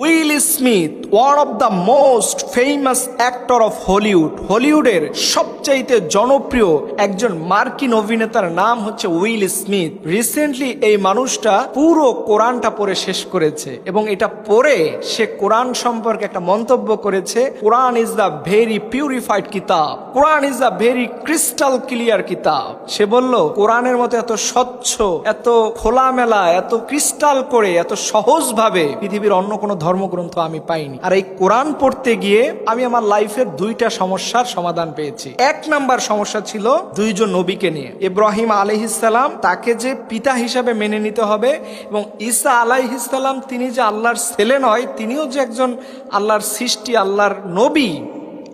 Will Smith, one of the most famous actor of Hollywood, হলিউডের সবচাইতে জনপ্রিয় একজন মার্কিন অভিনেতার নাম হচ্ছে উইল স্মিথ। রিসেন্টলি এই মানুষটা পুরো কোরআনটা পড়ে শেষ করেছে এবং এটা পড়ে সে কোরআন সম্পর্কে একটা মন্তব্য করেছে, Quran is the very purified কিতাব, Quran is the very crystal clear কিতাব। সে বলল কোরআনের মতো এত স্বচ্ছ, এত খোলামেলা, এত ক্রিস্টাল করে, এত সহজভাবে পৃথিবীর অন্য কোনো ধর্মগ্রন্থ আমি পাইনি। আর এই কোরআন পড়তে গিয়ে আমি আমার লাইফের দুইটা সমস্যার সমাধান পেয়েছি। এক নাম্বার সমস্যা ছিল দুইজন নবীকে নিয়ে। ইব্রাহিম আলাইহিস সালাম, তাকে যে পিতা হিসাবে মেনে নিতে হবে, এবং ঈসা আলাইহিস সালাম তিনি যে আল্লাহর ছেলে নয়, তিনিও যে একজন আল্লাহর সৃষ্টি, আল্লাহর নবী।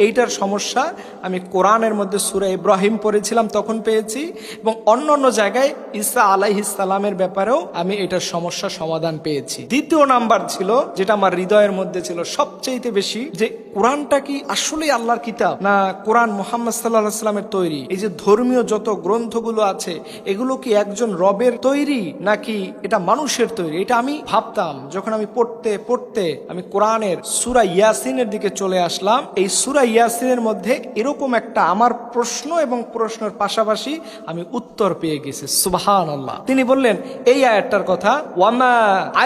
এইটার সমস্যা আমি কোরআনের মধ্যে সূরা ইব্রাহিম পড়েছিলাম তখন পেয়েছি, এবং অন্য অন্য জায়গায় ঈসা আলাইহিস সালামের ব্যাপারেও আমি এটার সমস্যা সমাধান পেয়েছি। দ্বিতীয় নাম্বার ছিল, যেটা আমার হৃদয়ের মধ্যে ছিল সবচেয়ে বেশি, যে কোরআনটা কি আসলেই আল্লাহর কিতাব, না কোরআন মুহাম্মদ সাল্লাল্লাহু আলাইহি ওয়াসাল্লামের তৈরি? এই যে ধর্মীয় যত গ্রন্থগুলো আছে, এগুলো কি একজন রবের তৈরি নাকি এটা মানুষের তৈরি? এটা আমি ভাবতাম যখন আমি পড়তে পড়তে আমি কোরআনের সূরা ইয়াসিনের দিকে চলে আসলাম। এই সূরা ইয়াসিনের মধ্যে এরকম একটা আমার প্রশ্ন এবং প্রশ্নের পাশাপাশি আমি উত্তর পেয়ে গেছি। সুবহানাল্লাহ। তিনি বললেন এই আয়াতটার কথা, ওয়ামা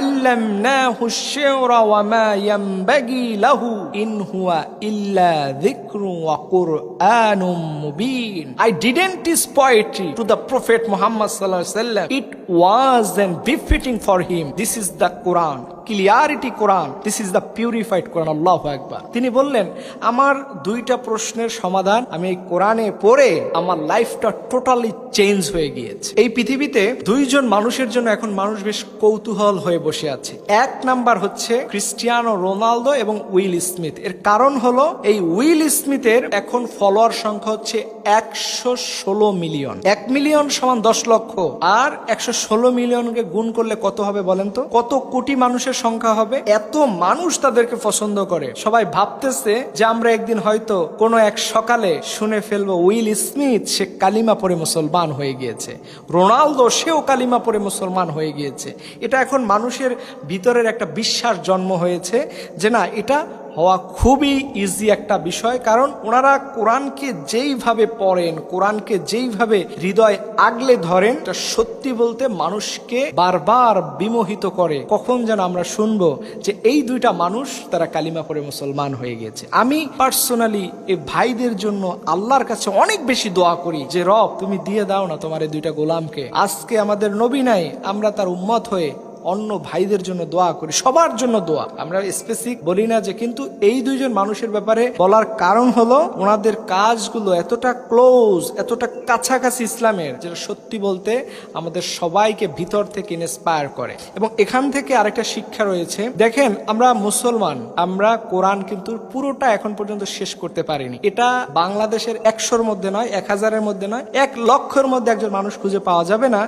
আল্লামনাহু শি'রা ওয়ামা ইয়ামবাগি লাহু ইন হুয়া ইল্লা যিকরুন ওয়া কুরআনুম Mubin. I didn't teach poetry to the Prophet Muhammad sallallahu alaihi wasallam. It wasn't befitting for him. This is the Quran. Clarity Quran, this is the purified Quran. আল্লাহু আকবার। তিনি বললেন আমার দুইটা প্রশ্নের সমাধান আমি এই কোরআনে পড়ে আমার লাইফটা টোটালি চেঞ্জ হয়ে গিয়েছে। এই পৃথিবীতে দুইজন মানুষের জন্য এখন মানুষ বেশ কৌতূহল হয়ে বসে আছে। এক নাম্বার হচ্ছে ক্রিস্টিয়ানো রোনালদো এবং উইল স্মিথ। এর কারণ হলো এই উইল স্মিথের এখন ফলোয়ার সংখ্যা হচ্ছে 116 মিলিয়ন। 1 মিলিয়ন সমান 10 লক্ষ, আর 116 মিলিয়নকে গুণ করলে কত হবে বলেন তো? কত কোটি মানুষের সংখ্যা হবে? এত মানুষ তাদেরকে পছন্দ করে। সবাই ভাবতেছে যে আমরা একদিন হয়তো কোনো এক সকালে শুনে ফেলবো উইল স্মিথ সে কালিমা পড়ে মুসলমান হয়ে গিয়েছে, রোনালদো সেও কালিমা পড়ে মুসলমান হয়ে গিয়েছে। এটা এখন মানুষের ভিতরের একটা বিশ্বাস জন্ম হয়েছে যে না, এটা হওয়া খুবই ইজি একটা বিষয়। কারণ ওনারা কোরআনকে যেইভাবে পড়েন, কোরআনকে যেইভাবে হৃদয় আগলে ধরেন, এটা সত্যি বলতে মানুষকে বারবার বিমোহিত করে। কখন যেন আমরা শুনবো যে এই দুইটা মানুষ তারা কালিমা পড়ে মুসলমান হয়ে গেছে। আমি পার্সোনালি এই ভাইদের জন্য আল্লাহর কাছে অনেক বেশি দোয়া করি যে রব তুমি দিয়ে দাও না তোমার এই দুইটা গোলামকে। আজকে আমাদের নবী নাই, আমরা তার উম্মত হয়ে অন্য ভাইদের জন্য দোয়া করি, সবার জন্য দোয়া। আমরা স্পেসিফিক বলি না যে, কিন্তু এই দুইজন মানুষের ব্যাপারে বলার কারণ হলো ওনাদের কাজগুলো এতটা ক্লোজ, এতটা কাছাকাছি ইসলামের, যেটা সত্যি বলতে আমাদের সবাইকে ভিতর থেকে ইন্সপায়ার করে। এবং এখান থেকে আরেকটা শিক্ষা রয়েছে। দেখেন, আমরা মুসলমান, আমরা কোরআন কিন্তু পুরোটা এখন পর্যন্ত শেষ করতে পারিনি। এটা বাংলাদেশের 100-র মধ্যে নয়, 1000-এর মধ্যে নয়, 1 লক্ষের মধ্যে একজন মানুষ খুঁজে পাওয়া যাবে না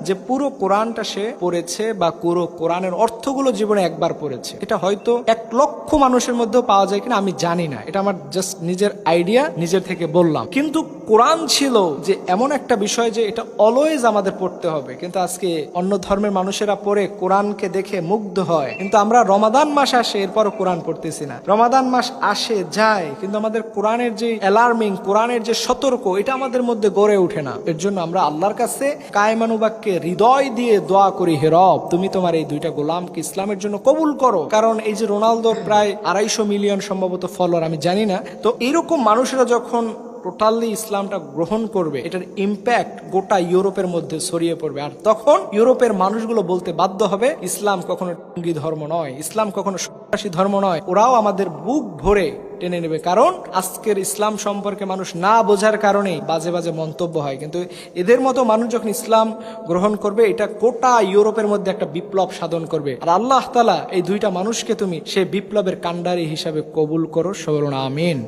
যে পুরো কোরআনটা সে পড়েছে বা পুরো কোরআনের অর্থগুলো জীবনে একবার পড়েছে। এটা হয়তো 1 লক্ষ মানুষের মধ্যেও পাওয়া যায় কিনা আমি জানি না, এটা আমার জাস্ট নিজের আইডিয়া, নিজের থেকে বললাম। কিন্তু কোরআন ছিল যে এমন একটা বিষয় যে এটা অলওয়েজ আমাদের পড়তে হবে। কিন্তু আজকে অন্য ধর্মের মানুষেরা পড়ে কোরআনকে দেখে মুগ্ধ হয়, কিন্তু আমরা রমাদান মাস আসে এরপরও কোরআন পড়তেছি না। রমাদান মাস আসে যায়, কিন্তু আমাদের কোরআনের যে অ্যালার্মিং, কোরআনের যে সতর্ক, এটা আমাদের মধ্যে গড়ে ওঠে না। এর জন্য আমরা আল্লাহর কাছে কায়মানুবাক্যে হৃদয় দিয়ে দোয়া করি, হে রব তুমি তোমার এই দুইটা গোলামকে ইসলামের জন্য কবুল করো। কারণ এই যে রোনালদোর প্রায় 250 মিলিয়ন সম্ভবত ফলোয়ার, আমি জানি না, তো এইরকম মানুষেরা যখন টোটালি ইসলামটা গ্রহণ করবে, এটার ইম্প্যাক্ট গোটা ইউরোপের মধ্যে ছড়িয়ে পড়বে। আর তখন ইউরোপের মানুষগুলো বলতে বাধ্য হবে ইসলাম কখনো টঙ্গী ধর্ম নয়, ইসলাম কখনো সন্ত্রাসী ধর্ম নয়। ওরাও আমাদের বুক ভরে টেনে নেবে। কারণ আজকের ইসলাম সম্পর্কে মানুষ না বোঝার কারণেই বাজে বাজে মন্তব্য হয়। কিন্তু এদের মতো মানুষ যখন ইসলাম গ্রহণ করবে, এটা গোটা ইউরোপের মধ্যে একটা বিপ্লব সাধন করবে। আর আল্লাহ তাআলা এই দুইটা মানুষকে তুমি সেই বিপ্লবের কাণ্ডারি হিসাবে কবুল করো। সবরুন আমিন।